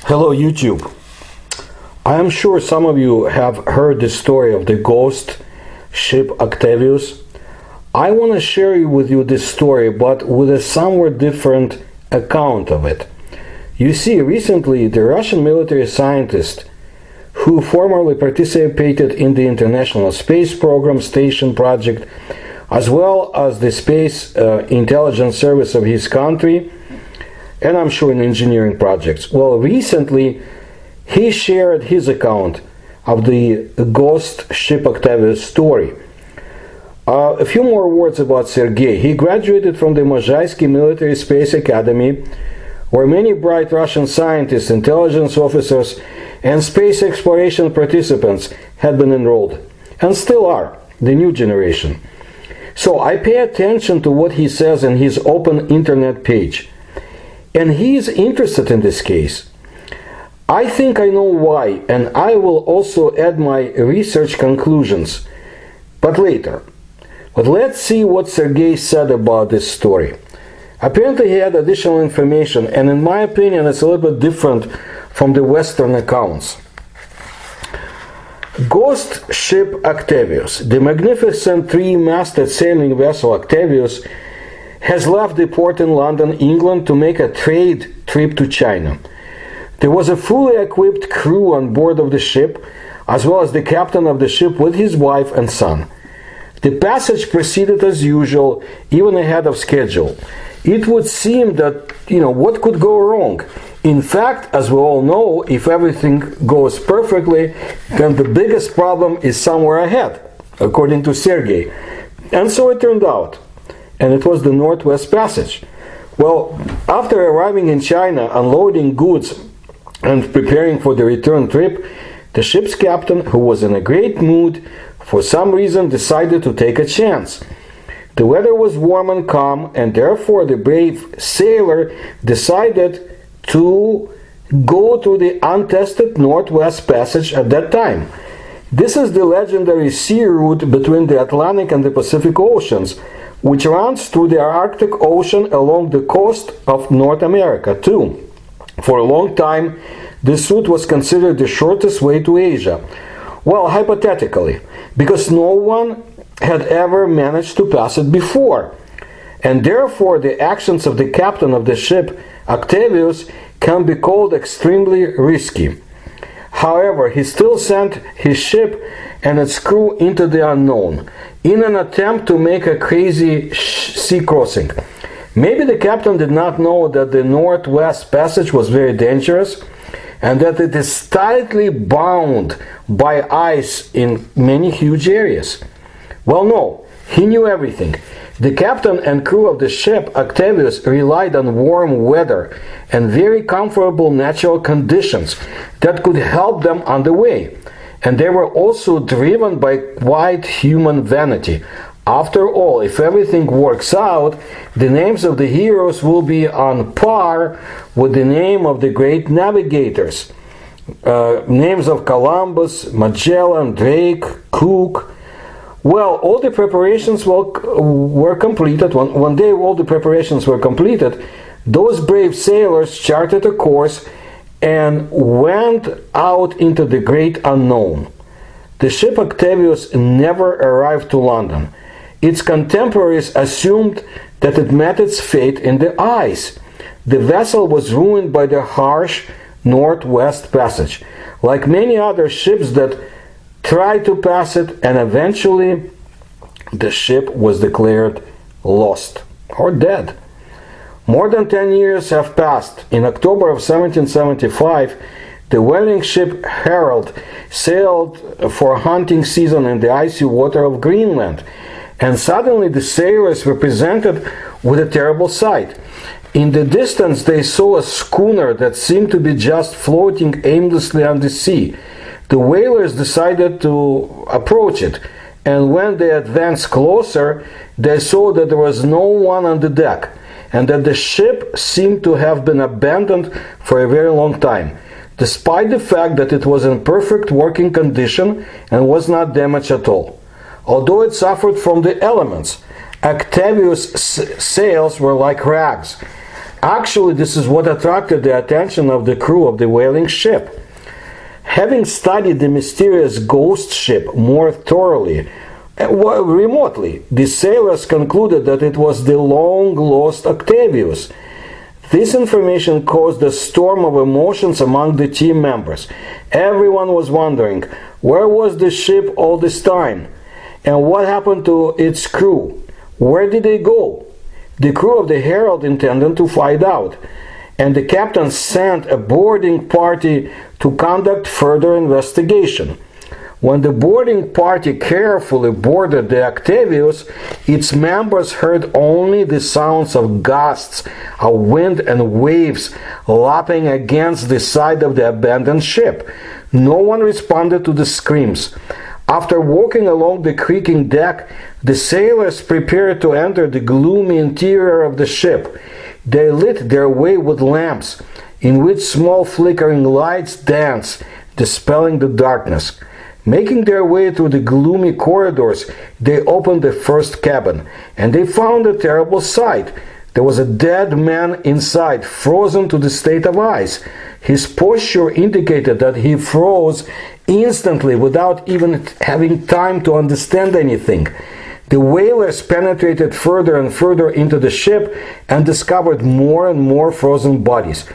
Hello YouTube. I am sure some of you have heard the story of the ghost ship Octavius. I want to share with you this story, but with a somewhat different account of it. You see, recently the Russian military scientist who formerly participated in the International Space Program Station project, as well as the space intelligence service of his country, and I'm sure in engineering projects. Well, recently he shared his account of the ghost ship Octavius story. A few more words about Sergei. He graduated from the Mythological Military Space Academy, where many bright Russian scientists, intelligence officers, and space exploration participants had been enrolled, and still are, the new generation. So I pay attention to what he says in his open internet page. And he is interested in this case. I think I know why, and I will also add my research conclusions, but later. But let's see what Sergei said about this story. Apparently he had additional information, and in my opinion it's a little bit different from the Western accounts. Ghost ship Octavius, the magnificent three-masted sailing vessel Octavius, has left the port in London, England, to make a trade trip to China. There was a fully equipped crew on board of the ship, as well as the captain of the ship with his wife and son. The passage proceeded as usual, even ahead of schedule. It would seem that, what could go wrong? In fact, as we all know, if everything goes perfectly, then the biggest problem is somewhere ahead, according to Sergei. And so it turned out. And it was the Northwest Passage. Well, after arriving in China, unloading goods, and preparing for the return trip, the ship's captain, who was in a great mood, for some reason decided to take a chance. The weather was warm and calm, and therefore the brave sailor decided to go through the untested Northwest Passage at that time. This is the legendary sea route between the Atlantic and the Pacific Oceans, which runs through the Arctic Ocean along the coast of North America too. For a long time, this route was considered the shortest way to Asia. Well, hypothetically, because no one had ever managed to pass it before. And therefore, the actions of the captain of the ship, Octavius, can be called extremely risky. However, he still sent his ship and its crew into the unknown, in an attempt to make a crazy sea crossing. Maybe the captain did not know that the Northwest Passage was very dangerous, and that it is tightly bound by ice in many huge areas. Well, no, he knew everything. The captain and crew of the ship Octavius relied on warm weather and very comfortable natural conditions that could help them on the way. And they were also driven by quite human vanity. After all, if everything works out, the names of the heroes will be on par with the name of the great navigators. Names of Columbus, Magellan, Drake, Cook. Well, all the preparations were completed. One day all the preparations were completed. Those brave sailors charted a course and went out into the great unknown. The ship Octavius never arrived to London. Its contemporaries assumed that it met its fate in the ice. The vessel was ruined by the harsh Northwest Passage, like many other ships that tried to pass it, and eventually the ship was declared lost or dead. More than 10 years have passed. In October of 1775, the whaling ship Herald sailed for a hunting season in the icy water of Greenland, and suddenly the sailors were presented with a terrible sight. In the distance they saw a schooner that seemed to be just floating aimlessly on the sea. The whalers decided to approach it, and when they advanced closer, they saw that there was no one on the deck, and that the ship seemed to have been abandoned for a very long time, despite the fact that it was in perfect working condition and was not damaged at all. Although it suffered from the elements, Octavius' sails were like rags. Actually, this is what attracted the attention of the crew of the whaling ship. Having studied the mysterious ghost ship more thoroughly, remotely, the sailors concluded that it was the long-lost Octavius. This information caused a storm of emotions among the team members. Everyone was wondering, where was the ship all this time? And what happened to its crew? Where did they go? The crew of the Herald intended to find out, and the captain sent a boarding party to conduct further investigation. When the boarding party carefully boarded the Octavius, its members heard only the sounds of gusts of wind and waves lapping against the side of the abandoned ship. No one responded to the screams. After walking along the creaking deck, the sailors prepared to enter the gloomy interior of the ship. They lit their way with lamps, in which small flickering lights danced, dispelling the darkness. Making their way through the gloomy corridors, they opened the first cabin, and they found a terrible sight. There was a dead man inside, frozen to the state of ice. His posture indicated that he froze instantly without even having time to understand anything. The whalers penetrated further and further into the ship and discovered more and more frozen bodies.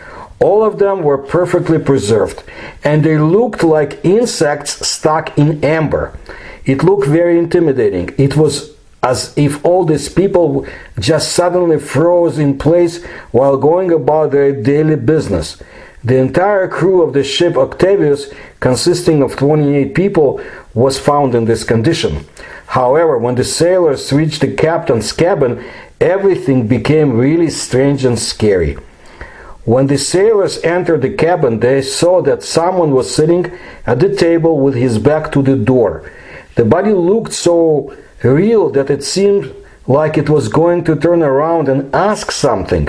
All of them were perfectly preserved, and they looked like insects stuck in amber. It looked very intimidating. It was as if all these people just suddenly froze in place while going about their daily business. The entire crew of the ship Octavius, consisting of 28 people, was found in this condition. However, when the sailors reached the captain's cabin, everything became really strange and scary. When the sailors entered the cabin, they saw that someone was sitting at the table with his back to the door. The body looked so real that it seemed like it was going to turn around and ask something.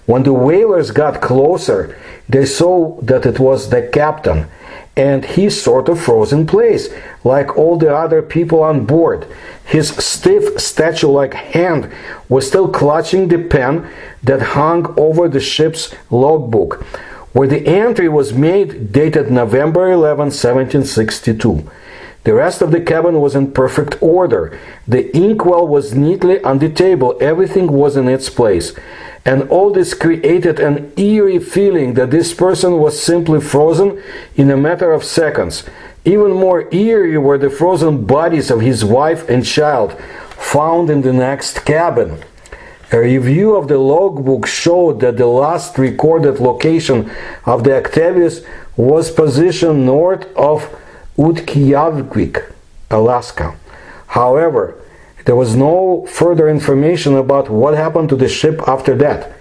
When the whalers got closer, they saw that it was the captain, and he sort of froze in place, like all the other people on board. His stiff, statue-like hand was still clutching the pen that hung over the ship's logbook, where the entry was made, dated November 11, 1762. The rest of the cabin was in perfect order. The inkwell was neatly on the table, everything was in its place. And all this created an eerie feeling that this person was simply frozen in a matter of seconds. Even more eerie were the frozen bodies of his wife and child, found in the next cabin. A review of the logbook showed that the last recorded location of the Octavius was positioned north of Utqiaġvik, Alaska. However, there was no further information about what happened to the ship after that.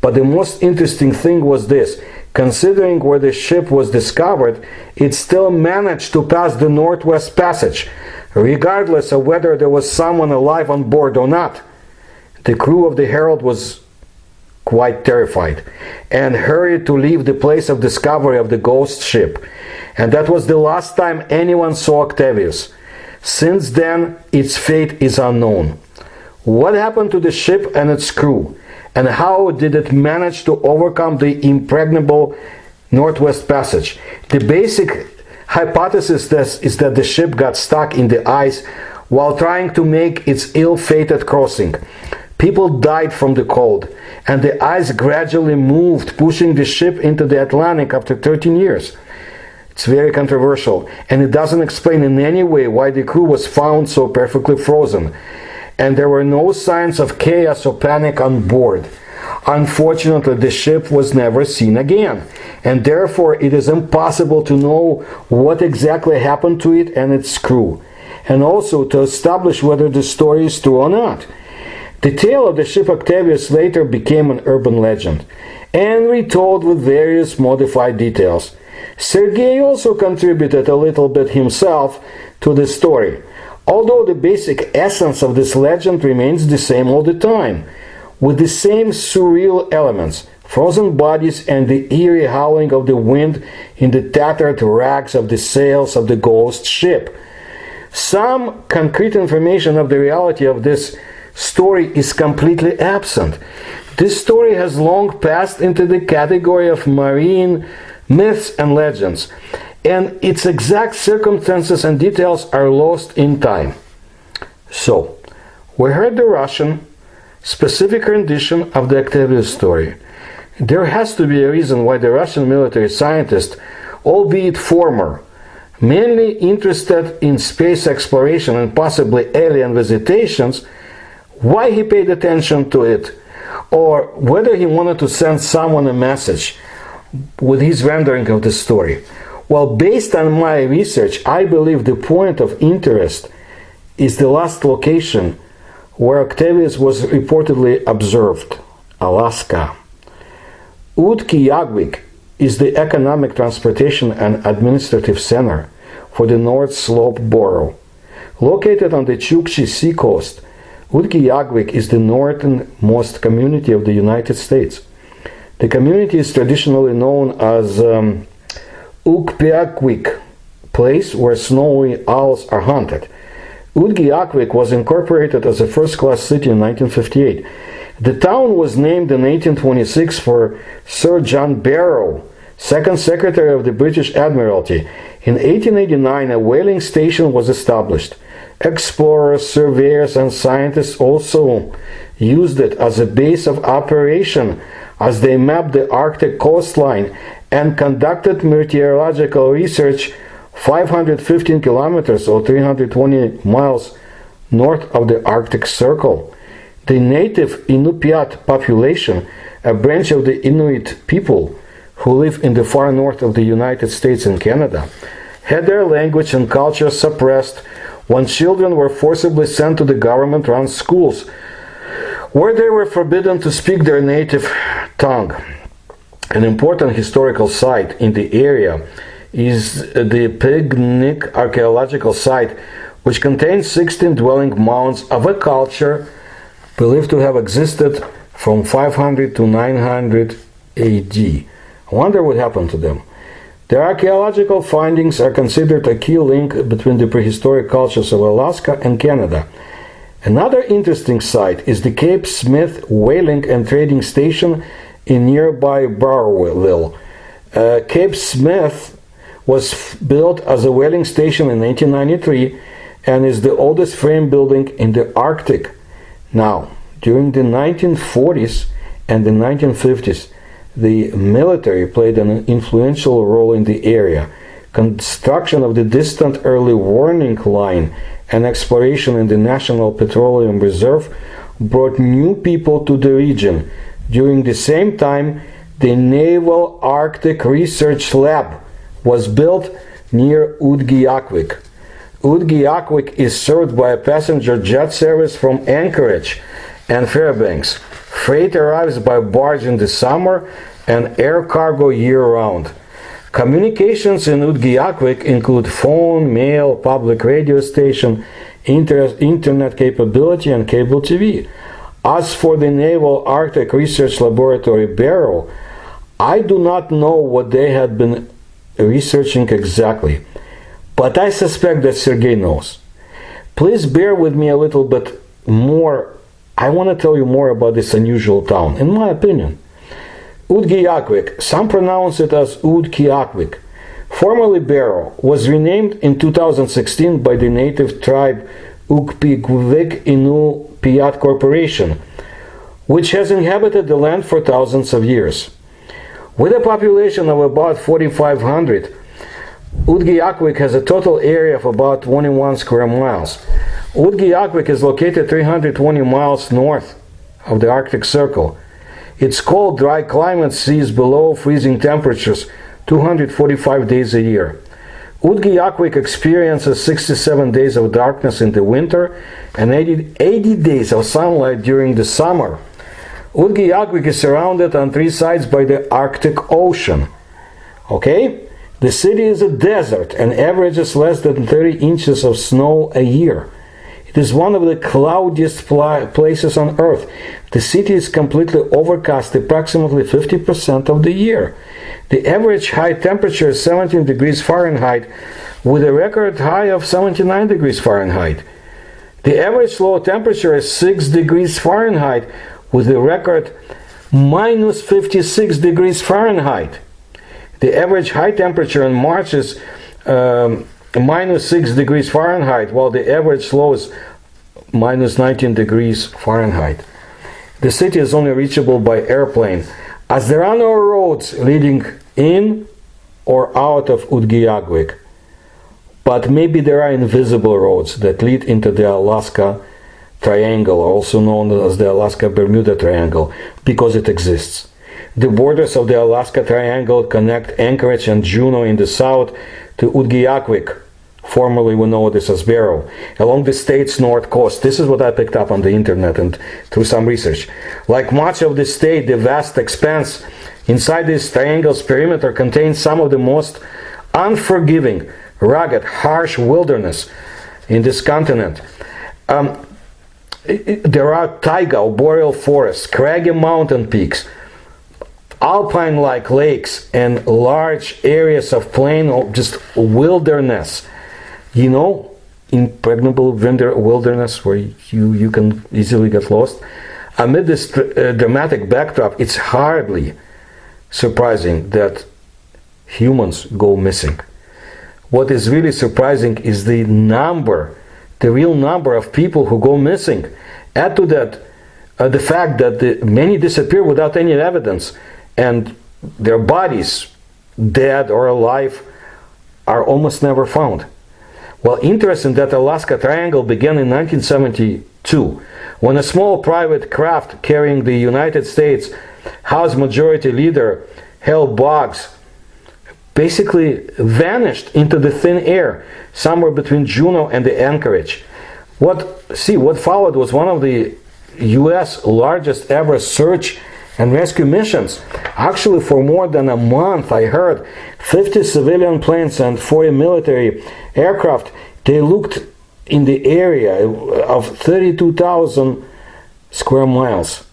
But the most interesting thing was this: considering where the ship was discovered, it still managed to pass the Northwest Passage, regardless of whether there was someone alive on board or not. The crew of the Herald was quite terrified and hurried to leave the place of discovery of the ghost ship. And that was the last time anyone saw Octavius. Since then, its fate is unknown. What happened to the ship and its crew? And how did it manage to overcome the impregnable Northwest Passage? The basic hypothesis is that the ship got stuck in the ice while trying to make its ill-fated crossing. People died from the cold, and the ice gradually moved, pushing the ship into the Atlantic after 13 years. It's very controversial, and it doesn't explain in any way why the crew was found so perfectly frozen, and there were no signs of chaos or panic on board. Unfortunately, the ship was never seen again, and therefore it is impossible to know what exactly happened to it and its crew, and also to establish whether the story is true or not. The tale of the ship Octavius later became an urban legend, and retold with various modified details. Sergei also contributed a little bit himself to the story, although the basic essence of this legend remains the same all the time, with the same surreal elements, frozen bodies and the eerie howling of the wind in the tattered rags of the sails of the ghost ship. Some concrete information of the reality of this story is completely absent. This story has long passed into the category of marine myths and legends, and its exact circumstances and details are lost in time. So, we heard the Russian specific rendition of the Octavius story. There has to be a reason why the Russian military scientist, albeit former, mainly interested in space exploration and possibly alien visitations, why he paid attention to it, or whether he wanted to send someone a message with his rendering of the story. Well, based on my research, I believe the point of interest is the last location where Octavius was reportedly observed, Alaska. Utqiaġvik is the economic, transportation and administrative center for the North Slope Borough. Located on the Chukchi Sea coast, Utqiaġvik is the northernmost community of the United States. The community is traditionally known as Octavius, place where snowy owls are hunted. Utqiaġvik was incorporated as a first-class city in 1958. The town was named in 1826 for Sir John Barrow, second Secretary of the British Admiralty. In 1889, a whaling station was established. Explorers, surveyors, and scientists also used it as a base of operation as they mapped the Arctic coastline and conducted meteorological research 515 kilometers or 320 miles north of the Arctic Circle. The native Inupiat population, a branch of the Inuit people who live in the far north of the United States and Canada, had their language and culture suppressed when children were forcibly sent to the government-run schools, where they were forbidden to speak their native tongue. An important historical site in the area is the Pignik archaeological site, which contains 16 dwelling mounds of a culture believed to have existed from 500 to 900 AD. I wonder what happened to them. The archaeological findings are considered a key link between the prehistoric cultures of Alaska and Canada. Another interesting site is the Cape Smith whaling and trading station in nearby Barwell. Cape Smith was built as a whaling station in 1893 and is the oldest frame building in the Arctic. Now, during the 1940s and the 1950s, the military played an influential role in the area. Construction of the distant early warning line and exploration in the National Petroleum Reserve brought new people to the region. During the same time, the Naval Arctic Research Lab was built near Utqiaġvik. Utqiaġvik is served by a passenger jet service from Anchorage and Fairbanks. Freight arrives by barge in the summer and air cargo year-round. Communications in Utqiaġvik include phone, mail, public radio station, internet capability, and cable TV. As for the Naval Arctic Research Laboratory Barrow, I do not know what they had been researching exactly, but I suspect that Sergei knows. Please bear with me a little bit more. I want to tell you more about this unusual town, in my opinion. Utqiaġvik, some pronounce it as Utqiaġvik, formerly Barrow, was renamed in 2016 by the native tribe Octavius Inupiat Corporation, which has inhabited the land for thousands of years. With a population of about 4,500, Utqiaġvik has a total area of about 21 square miles. Utqiaġvik is located 320 miles north of the Arctic Circle. Its cold, dry climate sees below freezing temperatures 245 days a year. Utqiaġvik experiences 67 days of darkness in the winter and 80 days of sunlight during the summer. Utqiaġvik is surrounded on three sides by the Arctic Ocean. Okay? The city is a desert and averages less than 30 inches of snow a year. It is one of the cloudiest places on Earth. The city is completely overcast approximately 50% of the year. The average high temperature is 17 degrees Fahrenheit, with a record high of 79 degrees Fahrenheit. The average low temperature is 6 degrees Fahrenheit, with a record minus 56 degrees Fahrenheit. The average high temperature in March is minus 6 degrees Fahrenheit, while the average low is minus 19 degrees Fahrenheit. The city is only reachable by airplane, as there are no roads leading in or out of Utqiaġvik. But maybe there are invisible roads that lead into the Alaska Triangle, also known as the Alaska-Bermuda Triangle, because it exists. The borders of the Alaska Triangle connect Anchorage and Juneau in the south to Utqiaġvik, formerly we know this as Barrow, along the state's north coast. This is what I picked up on the internet and through some research. Like much of the state, the vast expanse inside this triangle's perimeter contains some of the most unforgiving, rugged, harsh wilderness in this continent. There are taiga or boreal forests, craggy mountain peaks, alpine-like lakes, and large areas of plain or just wilderness. You know, impregnable wilderness where you can easily get lost. Amid this dramatic backdrop, it's hardly surprising that humans go missing. What is really surprising is the real number of people who go missing. Add to that the fact that many disappear without any evidence, and their bodies, dead or alive, are almost never found. Well, interesting that Alaska Triangle began in 1972, when a small private craft carrying the United States House Majority Leader Hal Boggs basically vanished into the thin air somewhere between Juneau and the Anchorage. What followed was one of the U.S. largest ever search and rescue missions. Actually, for more than a month, I heard 50 civilian planes and 40 military aircraft. They looked in the area of 32,000 square miles.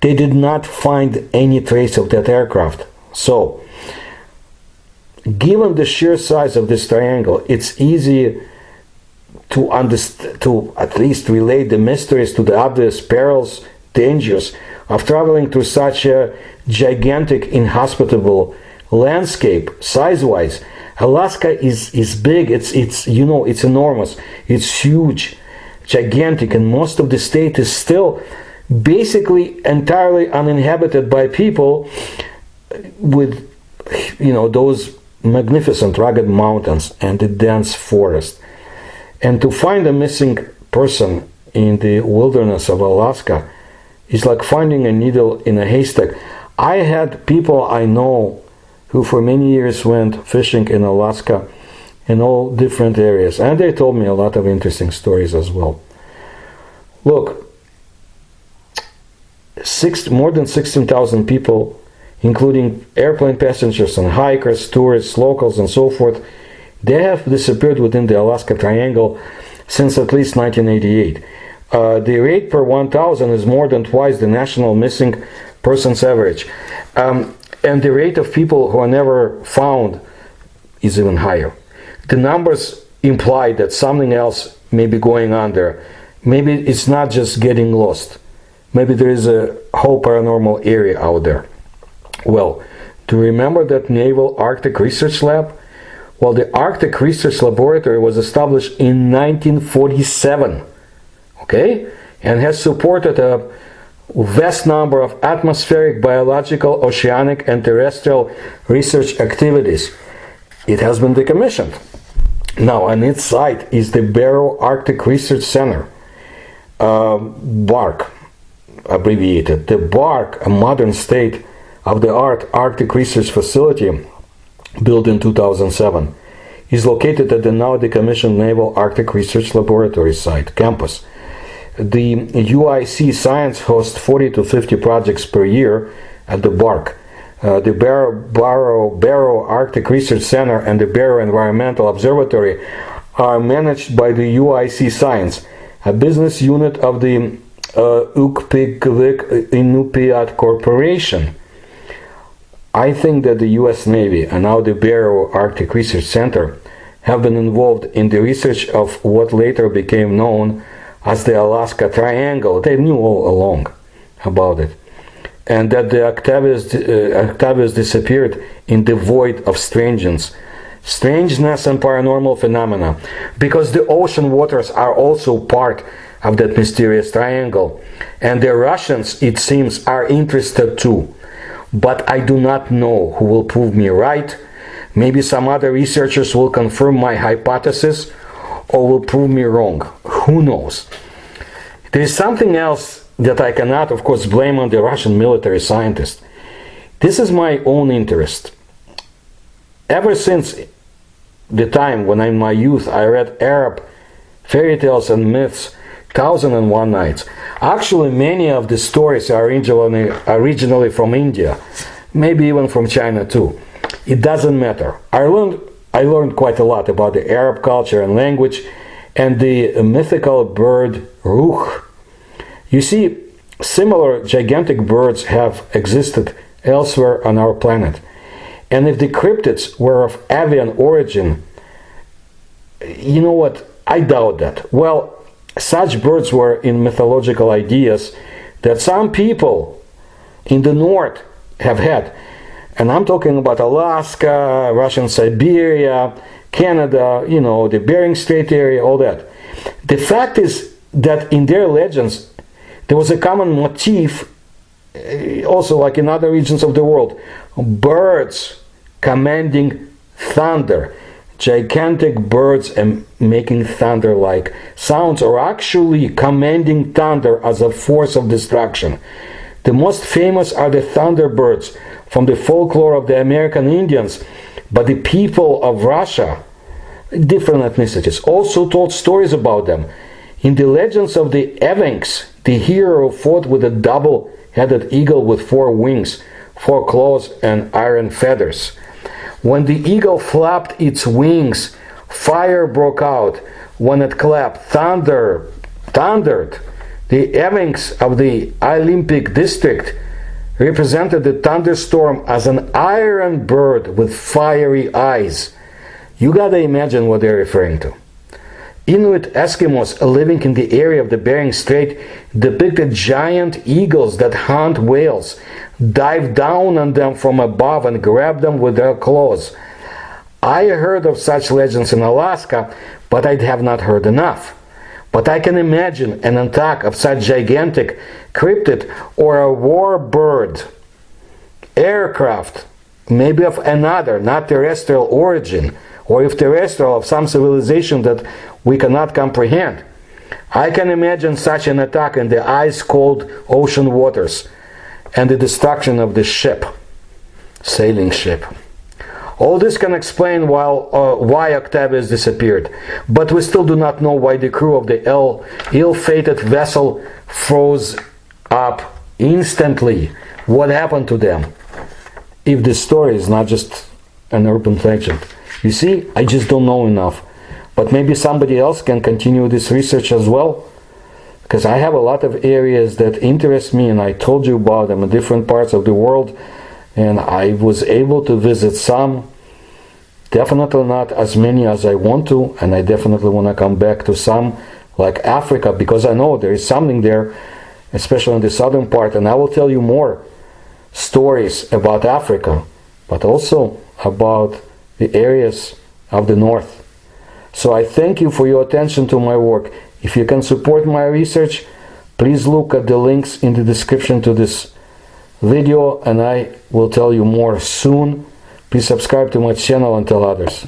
They did not find any trace of that aircraft. So, given the sheer size of this triangle, it's easy to at least relate the mysteries to the obvious perils, dangers of traveling through such a gigantic, inhospitable landscape. Size-wise, Alaska is big. It's enormous. It's huge, gigantic, and most of the state is still basically entirely uninhabited by people, with those magnificent rugged mountains and the dense forest. And to find a missing person in the wilderness of Alaska is like finding a needle in a haystack. I had people I know who for many years went fishing in Alaska in all different areas, and they told me a lot of interesting stories as well. Look, more than 16,000 people, including airplane passengers and hikers, tourists, locals, and so forth, they have disappeared within the Alaska Triangle since at least 1988. The rate per 1,000 is more than twice the national missing persons average. And the rate of people who are never found is even higher. The numbers imply that something else may be going on there. Maybe it's not just getting lost. Maybe there is a whole paranormal area out there. Well, do you remember that Naval Arctic Research Lab? Well, the Arctic Research Laboratory was established in 1947, okay, and has supported a vast number of atmospheric, biological, oceanic, and terrestrial research activities. It has been decommissioned. Now, on its site is the Barrow Arctic Research Center, BARC, abbreviated. The BARC, a modern state-of-the-art Arctic research facility built in 2007, is located at the now decommissioned Naval Arctic Research Laboratory site campus. The UIC Science hosts 40 to 50 projects per year at the BARC. The Barrow Arctic Research Center and the Barrow Environmental Observatory are managed by the UIC Science, a business unit of the Utqiaġvik Inupiat Corporation. I think that the US Navy and now the Barrow Arctic Research Center have been involved in the research of what later became known as the Alaska Triangle. They knew all along about it. and that the Octavius disappeared in the void of strangeness and paranormal phenomena, because the ocean waters are also part of that mysterious triangle, and the Russians, it seems, are interested too. But I do not know who will prove me right. Maybe some other researchers will confirm my hypothesis or will prove me wrong. Who knows? There is something else that I cannot, of course, blame on the Russian military scientists. This is my own interest. Ever since the time when in my youth I read Arab fairy tales and myths, 1001 Nights. Actually, many of the stories are originally from India, maybe even from China too. It doesn't matter. I learned quite a lot about the Arab culture and language and the mythical bird rurcla. You see, similar gigantic birds have existed elsewhere on our planet. And if the cryptids were of avian origin, you know what? I doubt that. Well, such birds were in mythological ideas that some people in the north have had. And I'm talking about Alaska, Russian Siberia, Canada, you know, the Bering Strait area, all that. The fact is that in their legends, there was a common motif, also like in other regions of the world, birds commanding thunder. Gigantic birds and making thunder-like sounds, or actually commanding thunder as a force of destruction. The most famous are the thunderbirds from the folklore of the American Indians, but the people of Russia, different ethnicities, also told stories about them. In the legends of the Evenks, the hero fought with a double-headed eagle with 4 wings, 4 claws, and iron feathers. When the eagle flapped its wings, fire broke out. When it clapped, thundered. The Evenks of the Olympic district represented the thunderstorm as an iron bird with fiery eyes. You gotta imagine what they're referring to. Inuit Eskimos living in the area of the Bering Strait depicted giant eagles that hunt whales, dive down on them from above and grab them with their claws. I heard of such legends in Alaska, but I have not heard enough. But I can imagine an attack of such gigantic cryptid or a war bird, aircraft, maybe of another, not terrestrial origin, or if terrestrial, of some civilization that we cannot comprehend. I can imagine such an attack in the ice-cold ocean waters and the destruction of the ship, sailing ship. All this can explain why Octavius disappeared, but we still do not know why the crew of the ill-fated vessel froze up instantly. What happened to them? If this story is not just an urban legend. You see, I just don't know enough. But maybe somebody else can continue this research as well. Because I have a lot of areas that interest me, and I told you about them in different parts of the world. And I was able to visit some. Definitely not as many as I want to. And I definitely want to come back to some, like Africa, because I know there is something there, especially in the southern part. And I will tell you more stories about Africa, but also about the areas of the north. So I thank you for your attention to my work. If you can support my research, please look at the links in the description to this video, and I will tell you more soon. Please subscribe to my channel and tell others.